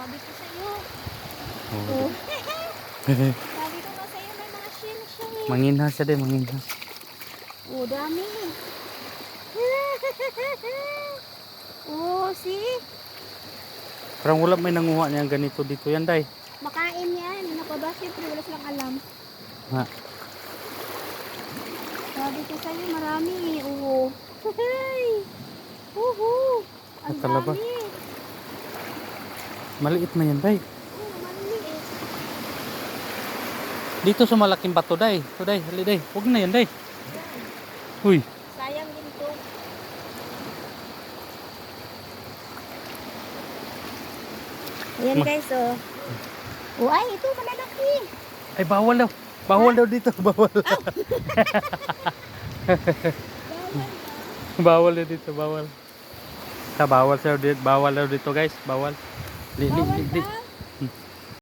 Sabi ko sa'yo. Oh. Oh. Sabi ko nga sa'yo may mga shell siya eh. Manginha siya din, manginha. Oh, dami. Oh, see? Parang wala may nanguha niya ganito dito yan, day. Makain yan. Ano pa ba? Siyempre, wala silang alam. Ha. Sabi ko sa'yo, marami eh. Oo. Hey! Uhu! Ang At talaba. dami. Maliit na yan, day. Oo, maliit. Dito sa malaking bato, day. So, day, hali, day. Huwag na yan, day. Uy. Sayang din to. Ayan guys, oh. Oh, ay, ito malalaki. Ay, bawal daw. Bawal daw dito. Bawal. Bawal daw dito, bawal. Bawal daw dito, guys. Bawal. Bawal ba?